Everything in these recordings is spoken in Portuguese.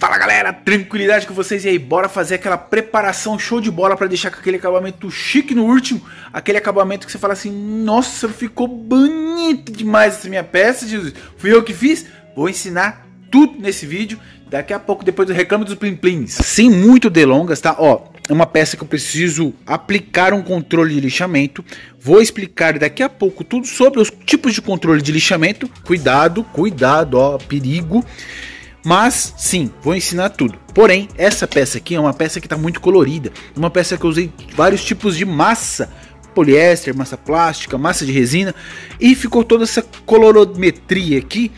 Fala galera, tranquilidade com vocês. E aí, bora fazer aquela preparação show de bola para deixar com aquele acabamento chique no último. Aquele acabamento que você fala assim: nossa, ficou bonito demais essa minha peça, Jesus. Fui eu que fiz? Vou ensinar tudo nesse vídeo. Daqui a pouco, depois do reclame dos plim plims. Sem muito delongas, tá? Ó, é uma peça que eu preciso aplicar um controle de lixamento. Vou explicar daqui a pouco tudo sobre os tipos de controle de lixamento. Cuidado, cuidado, ó, perigo. Mas sim, vou ensinar tudo. Porém, essa peça aqui é uma peça que está muito colorida. Uma peça que eu usei vários tipos de massa. Poliéster, massa plástica, massa de resina. E ficou toda essa colorometria aqui.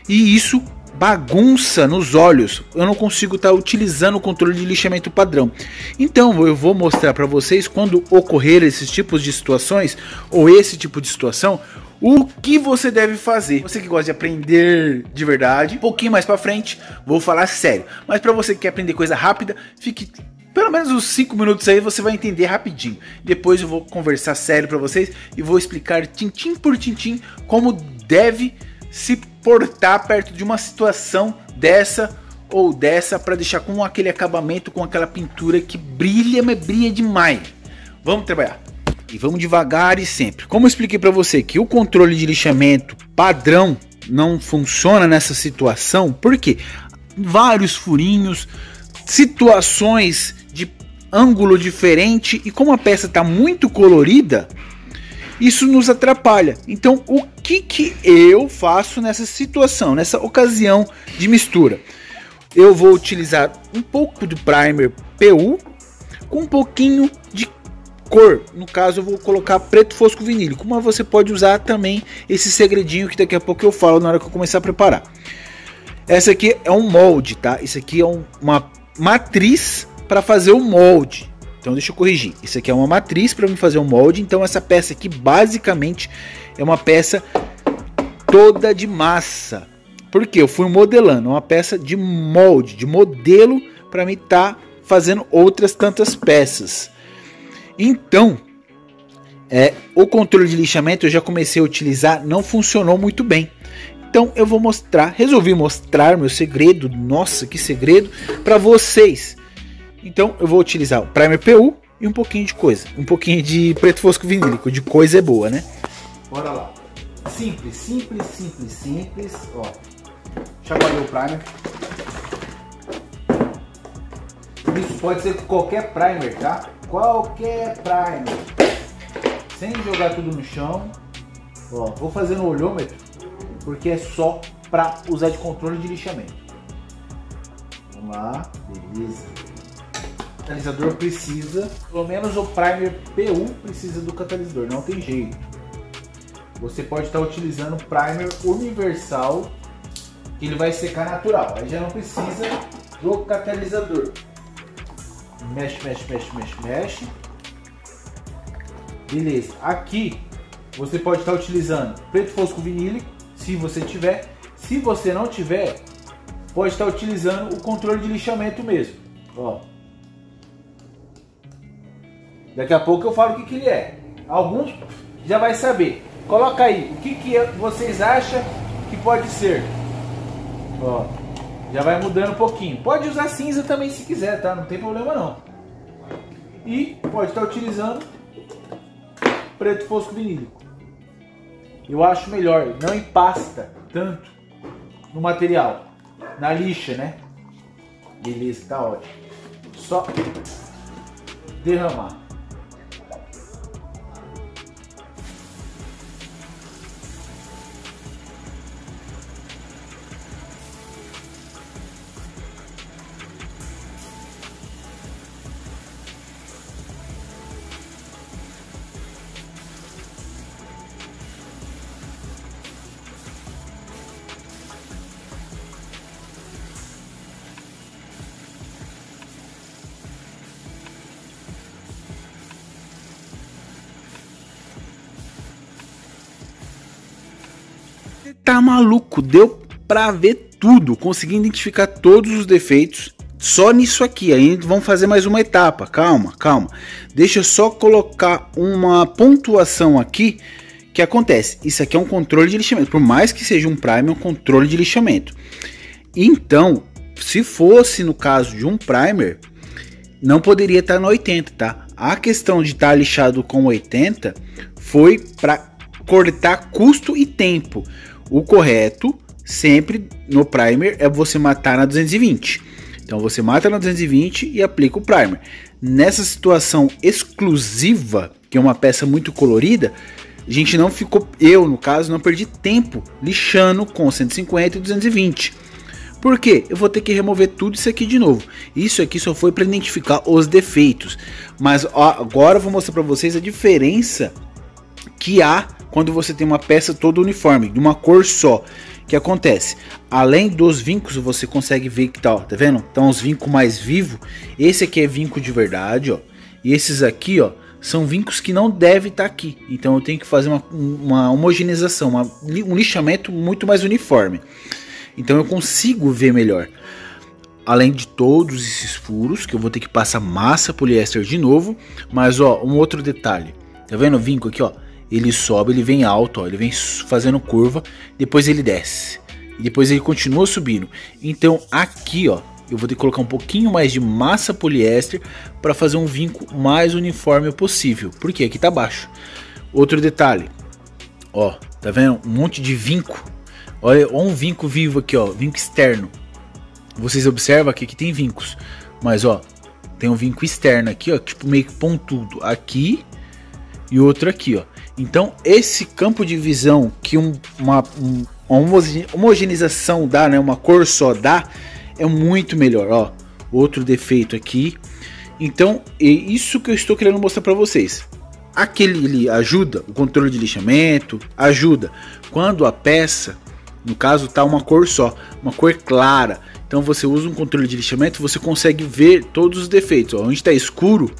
E isso bagunça nos olhos. Eu não consigo estar utilizando o controle de lixamento padrão. Então eu vou mostrar para vocês quando ocorrer esses tipos de situações. Ou esse tipo de situação. O que você deve fazer? Você que gosta de aprender de verdade, um pouquinho mais pra frente, vou falar sério. Mas pra você que quer aprender coisa rápida, fique pelo menos uns 5 minutos aí, você vai entender rapidinho. Depois eu vou conversar sério pra vocês e vou explicar tintim por tintim como deve se portar perto de uma situação dessa ou dessa, pra deixar com aquele acabamento, com aquela pintura que brilha, mas brilha demais. Vamos trabalhar. E vamos devagar e sempre. Como eu expliquei para você que o controle de lixamento padrão não funciona nessa situação, porque vários furinhos, situações de ângulo diferente, e como a peça está muito colorida, isso nos atrapalha. Então o que eu faço nessa situação, nessa ocasião de mistura? Eu vou utilizar um pouco do primer PU com um pouquinho de cor, no caso eu vou colocar preto fosco vinílico, mas você pode usar também esse segredinho que daqui a pouco eu falo na hora que eu começar a preparar. Essa aqui é um molde, tá? Isso aqui é uma matriz para fazer o molde. Então deixa eu corrigir. Isso aqui é uma matriz para me fazer o molde. Então essa peça aqui basicamente é uma peça toda de massa. Porque eu fui modelando, é uma peça de molde, de modelo para mim estar fazendo outras tantas peças. Então, o controle de lixamento eu já comecei a utilizar, não funcionou muito bem. Então eu vou mostrar, resolvi mostrar meu segredo, nossa que segredo, para vocês. Então eu vou utilizar o primer PU e um pouquinho de coisa, um pouquinho de preto fosco vinílico, de coisa é boa, né? Bora lá. Simples, simples, simples, simples, ó. Chacoalhei o primer. Isso pode ser qualquer primer, tá? Qualquer primer, sem jogar tudo no chão. Ó, vou fazer no olhômetro porque é só para usar de controle de lixamento. Vamos lá, beleza. O catalisador precisa, pelo menos o primer PU precisa do catalisador, não tem jeito. Você pode estar utilizando o primer universal, que ele vai secar natural, aí já não precisa do catalisador. Mexe, mexe, mexe, mexe, mexe. Beleza. Aqui você pode estar utilizando preto fosco vinílico, se você tiver. Se você não tiver, pode estar utilizando o controle de lixamento mesmo. Ó. Daqui a pouco eu falo o que ele é. Alguns já vai saber. Coloca aí o que vocês acham que pode ser. Ó. Já vai mudando um pouquinho. Pode usar cinza também se quiser, tá? Não tem problema não. E pode estar utilizando preto fosco vinílico. Eu acho melhor, não empasta tanto no material, na lixa, né? Beleza, tá ótimo. Só derramar. Tá maluco, deu pra ver tudo, consegui identificar todos os defeitos só nisso aqui. Aí vamos fazer mais uma etapa, calma, calma. Deixa eu só colocar uma pontuação aqui. Que acontece, isso aqui é um controle de lixamento, por mais que seja um primer, é um controle de lixamento. Então, se fosse no caso de um primer, não poderia estar no 80, tá? A questão de estar lixado com 80 foi para cortar custo e tempo. O correto sempre no primer é você matar na 220. Então você mata na 220 e aplica o primer. Nessa situação exclusiva, que é uma peça muito colorida, a gente não ficou, eu no caso, não perdi tempo lixando com 150 e 220. Por quê? Eu vou ter que remover tudo isso aqui de novo. Isso aqui só foi para identificar os defeitos. Mas ó, agora eu vou mostrar para vocês a diferença que há quando você tem uma peça toda uniforme, de uma cor só. O que acontece? Além dos vincos, você consegue ver que tá, ó, tá vendo? Então os vincos mais vivos. Esse aqui é vinco de verdade, ó. E esses aqui, ó, são vincos que não devem estar aqui. Então eu tenho que fazer uma homogeneização, um lixamento muito mais uniforme. Então eu consigo ver melhor. Além de todos esses furos, que eu vou ter que passar massa poliéster de novo. Mas ó, um outro detalhe. Tá vendo o vinco aqui, ó? Ele sobe, ele vem alto, ó, ele vem fazendo curva, depois ele desce. E depois ele continua subindo. Então aqui, ó, eu vou ter que colocar um pouquinho mais de massa poliéster para fazer um vinco mais uniforme possível. Porque aqui tá baixo. Outro detalhe. Ó, tá vendo? Um monte de vinco. Olha, um vinco vivo aqui, ó, vinco externo. Vocês observam aqui que tem vincos, mas ó, tem um vinco externo aqui, ó, tipo meio que pontudo aqui e outro aqui, ó. Então esse campo de visão que uma homogeneização dá, né, uma cor só dá, é muito melhor, ó. Outro defeito aqui. Então é isso que eu estou querendo mostrar para vocês. Aquele ajuda o controle de lixamento, ajuda quando a peça, no caso, tá uma cor só, uma cor clara. Então você usa um controle de lixamento, você consegue ver todos os defeitos. Ó, onde está escuro,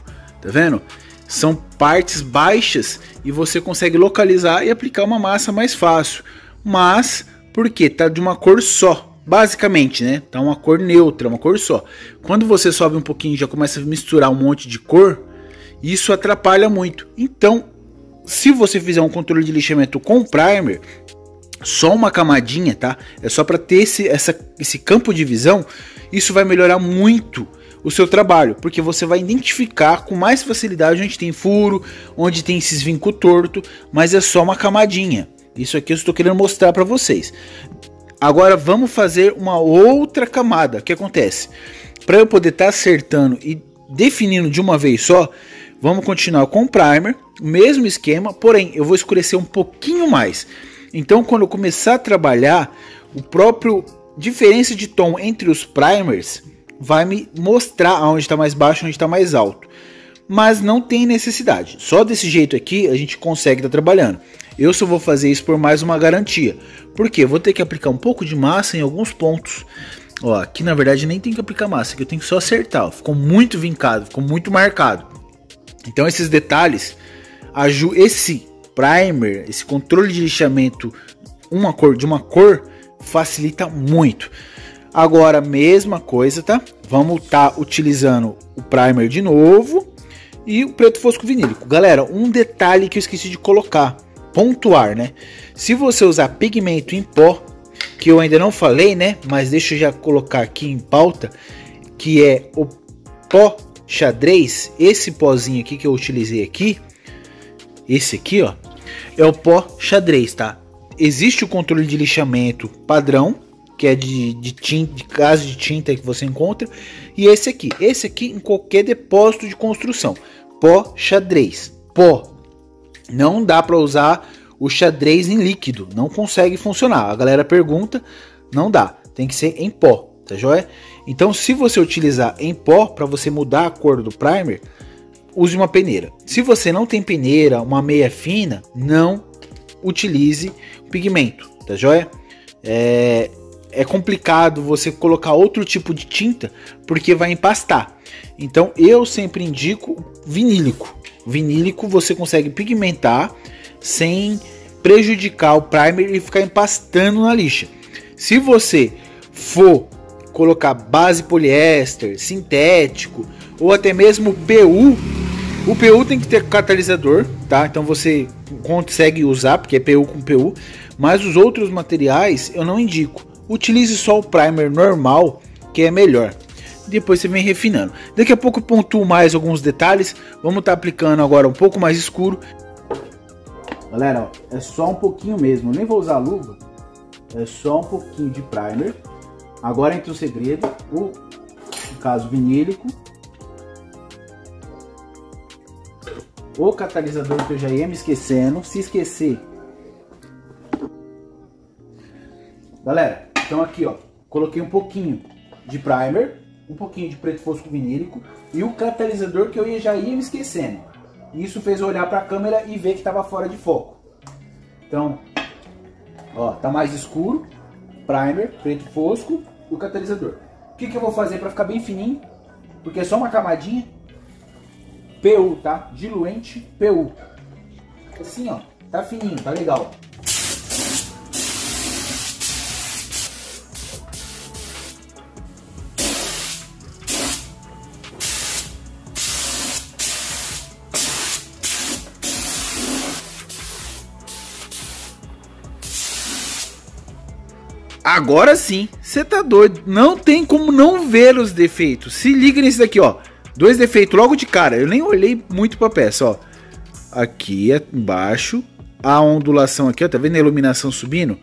tá vendo? São partes baixas e você consegue localizar e aplicar uma massa mais fácil. Mas, porque tá de uma cor só, basicamente, né? Tá uma cor neutra, uma cor só. Quando você sobe um pouquinho e já começa a misturar um monte de cor, isso atrapalha muito. Então, se você fizer um controle de lixamento com primer, só uma camadinha, tá? É só para ter esse campo de visão. Isso vai melhorar muito o seu trabalho, porque você vai identificar com mais facilidade onde tem furo, onde tem esses vincos tortos, mas é só uma camadinha. Isso aqui eu estou querendo mostrar para vocês. Agora vamos fazer uma outra camada. O que acontece? Para eu poder estar acertando e definindo de uma vez só, vamos continuar com o primer, o mesmo esquema, porém eu vou escurecer um pouquinho mais. Então quando eu começar a trabalhar, o próprio diferença de tom entre os primers vai me mostrar onde está mais baixo e onde está mais alto. Mas não tem necessidade. Só desse jeito aqui a gente consegue estar trabalhando. Eu só vou fazer isso por mais uma garantia. Porque eu vou ter que aplicar um pouco de massa em alguns pontos. Ó, aqui na verdade nem tem que aplicar massa, aqui eu tenho que só acertar. Ó. Ficou muito vincado, ficou muito marcado. Então esses detalhes, esse primer, esse controle de lixamento de uma cor facilita muito. Agora mesma coisa, tá? Vamos estar utilizando o primer de novo e o preto fosco vinílico. Galera, um detalhe que eu esqueci de colocar, pontuar, né? Se você usar pigmento em pó, que eu ainda não falei, né? Mas deixa eu já colocar aqui em pauta, que é o pó xadrez. Esse pozinho aqui que eu utilizei aqui, esse aqui, ó, é o pó xadrez, tá? Existe o controle de lixamento padrão, que é de tinta, de gás de tinta que você encontra, e esse aqui em qualquer depósito de construção, pó xadrez, pó. Não dá para usar o xadrez em líquido, não consegue funcionar. A galera pergunta, não dá, tem que ser em pó, tá joia? Então se você utilizar em pó, para você mudar a cor do primer, use uma peneira. Se você não tem peneira, uma meia fina, não utilize pigmento, tá joia? É complicado você colocar outro tipo de tinta, porque vai empastar. Então eu sempre indico vinílico. Vinílico você consegue pigmentar sem prejudicar o primer e ficar empastando na lixa. Se você for colocar base poliéster, sintético ou até mesmo PU, o PU tem que ter catalisador, tá? Então você consegue usar, porque é PU com PU, mas os outros materiais eu não indico. Utilize só o primer normal, que é melhor. Depois você vem refinando. Daqui a pouco eu pontuo mais alguns detalhes. Vamos estar aplicando agora um pouco mais escuro. Galera, ó, é só um pouquinho mesmo. Eu nem vou usar luva. É só um pouquinho de primer. Agora entra o segredo. No caso vinílico. O catalisador que eu já ia me esquecendo. Se esquecer. Galera, então aqui ó. Coloquei um pouquinho de primer. Um pouquinho de preto fosco vinílico e o catalisador que eu já ia me esquecendo. Isso fez eu olhar para a câmera e ver que estava fora de foco. Então, ó, tá mais escuro, primer, preto fosco e o catalisador. O que eu vou fazer para ficar bem fininho? Porque é só uma camadinha. PU, tá? Diluente PU. Assim, ó, tá fininho, tá legal. Agora sim, você tá doido, não tem como não ver os defeitos. Se liga nesse daqui, ó, 2 defeitos logo de cara, eu nem olhei muito pra peça, ó. Aqui embaixo, a ondulação aqui, ó, tá vendo a iluminação subindo?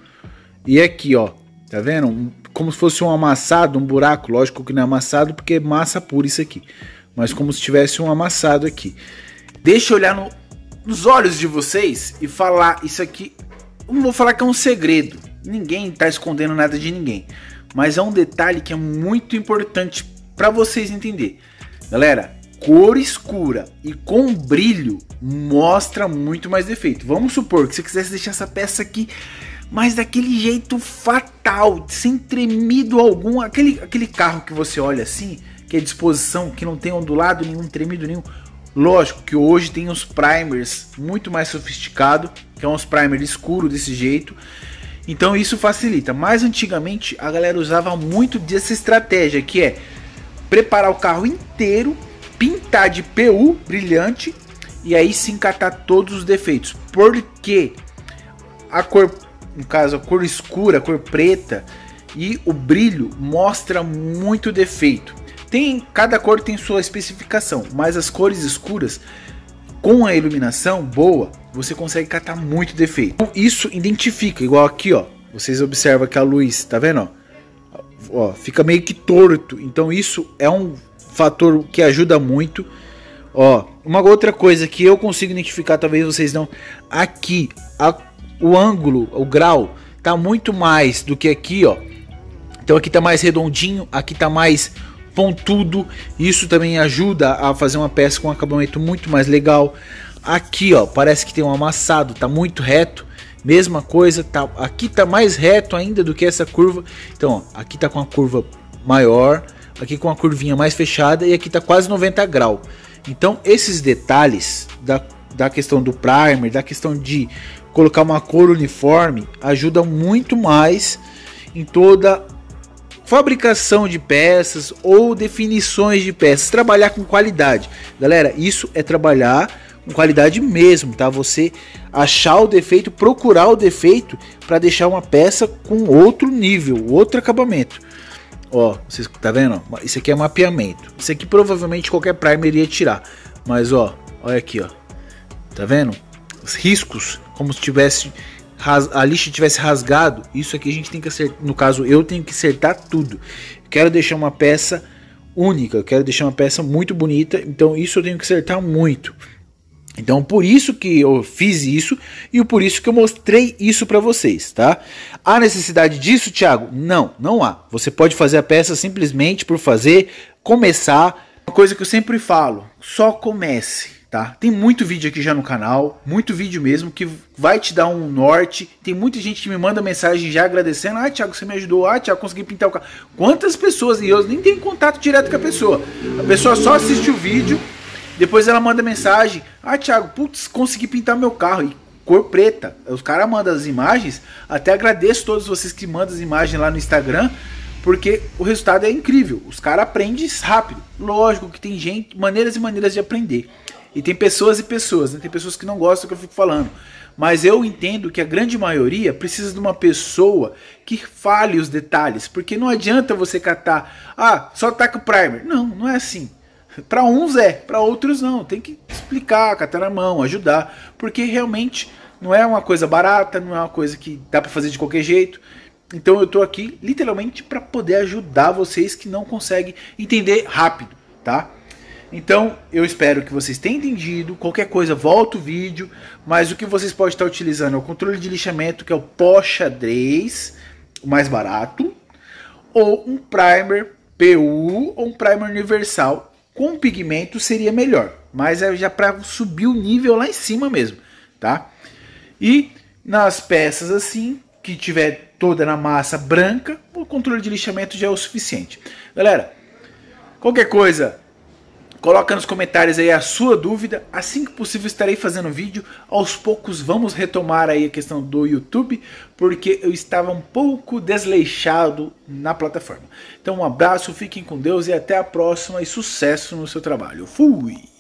E aqui, ó, tá vendo? Como se fosse um amassado, um buraco, lógico que não é amassado porque é massa pura isso aqui. Mas como se tivesse um amassado aqui. Deixa eu olhar nos olhos de vocês e falar isso aqui, não vou falar que é um segredo. Ninguém tá escondendo nada de ninguém, mas é um detalhe que é muito importante para vocês entenderem. Galera, cor escura e com brilho mostra muito mais defeito. Vamos supor que você quisesse deixar essa peça aqui, mas daquele jeito fatal, sem tremido algum, aquele carro que você olha assim, que é disposição, que não tem ondulado nenhum, tremido nenhum. Lógico que hoje tem os primers muito mais sofisticados, que é uns primers escuros desse jeito. Então isso facilita, mas antigamente a galera usava muito dessa estratégia, que é preparar o carro inteiro, pintar de PU brilhante e aí sim catar todos os defeitos. Porque a cor, no caso a cor escura, a cor preta e o brilho mostra muito defeito. Cada cor tem sua especificação, mas as cores escuras com a iluminação boa, você consegue catar muito defeito. Então, isso identifica, igual aqui, ó. Vocês observam que a luz, tá vendo? Ó, fica meio que torto. Então isso é um fator que ajuda muito. Ó, uma outra coisa que eu consigo identificar, talvez vocês não. Aqui, o ângulo, o grau, tá muito mais do que aqui, ó. Então aqui tá mais redondinho, aqui tá mais pontudo. Isso também ajuda a fazer uma peça com um acabamento muito mais legal. Aqui, ó, parece que tem um amassado, tá muito reto. Mesma coisa, tá, aqui tá mais reto ainda do que essa curva. Então, ó, aqui tá com a curva maior, aqui com a curvinha mais fechada e aqui tá quase 90 graus. Então, esses detalhes da questão do primer, da questão de colocar uma cor uniforme, ajudam muito mais em toda fabricação de peças ou definições de peças, trabalhar com qualidade. Galera, isso é trabalhar com qualidade mesmo, tá? Você achar o defeito, procurar o defeito para deixar uma peça com outro nível, outro acabamento. Ó, vocês tá vendo? Isso aqui é mapeamento. Isso aqui provavelmente qualquer primer iria tirar. Mas ó, olha aqui, ó. Tá vendo? Os riscos, como se tivesse a lixa tivesse rasgado. Isso aqui a gente tem que acertar, no caso eu tenho que acertar tudo. Quero deixar uma peça única, quero deixar uma peça muito bonita, então isso eu tenho que acertar muito. Então por isso que eu fiz isso e por isso que eu mostrei isso para vocês, tá? Há necessidade disso, Thiago? Não, não há. Você pode fazer a peça simplesmente por fazer, começar. Uma coisa que eu sempre falo, só comece. Tá? Tem muito vídeo aqui já no canal, muito vídeo mesmo, que vai te dar um norte. Tem muita gente que me manda mensagem já agradecendo. Ah, Thiago, você me ajudou. Ah, Thiago, consegui pintar o carro. Quantas pessoas, e eu nem tenho contato direto com a pessoa. A pessoa só assiste o vídeo, depois ela manda mensagem. Ah, Thiago, putz, consegui pintar meu carro. E cor preta. Os caras mandam as imagens. Até agradeço a todos vocês que mandam as imagens lá no Instagram, porque o resultado é incrível. Os caras aprendem rápido. Lógico que tem gente, maneiras e maneiras de aprender. E tem pessoas e pessoas, né? Tem pessoas que não gostam do que eu fico falando. Mas eu entendo que a grande maioria precisa de uma pessoa que fale os detalhes. Porque não adianta você catar, só taca o primer. Não, não é assim. Para uns para outros não. Tem que explicar, catar na mão, ajudar. Porque realmente não é uma coisa barata, não é uma coisa que dá para fazer de qualquer jeito. Então eu tô aqui literalmente para poder ajudar vocês que não conseguem entender rápido, tá? Então eu espero que vocês tenham entendido. Qualquer coisa, volta o vídeo. Mas o que vocês podem estar utilizando é o controle de lixamento, que é o pó xadrez, o mais barato, ou um primer PU ou um primer universal com pigmento seria melhor, mas é já para subir o nível lá em cima mesmo, tá? E nas peças assim, que tiver toda na massa branca, o controle de lixamento já é o suficiente. Galera, qualquer coisa, coloca nos comentários aí a sua dúvida. Assim que possível estarei fazendo vídeo. Aos poucos vamos retomar aí a questão do YouTube, porque eu estava um pouco desleixado na plataforma. Então um abraço, fiquem com Deus e até a próxima e sucesso no seu trabalho. Fui!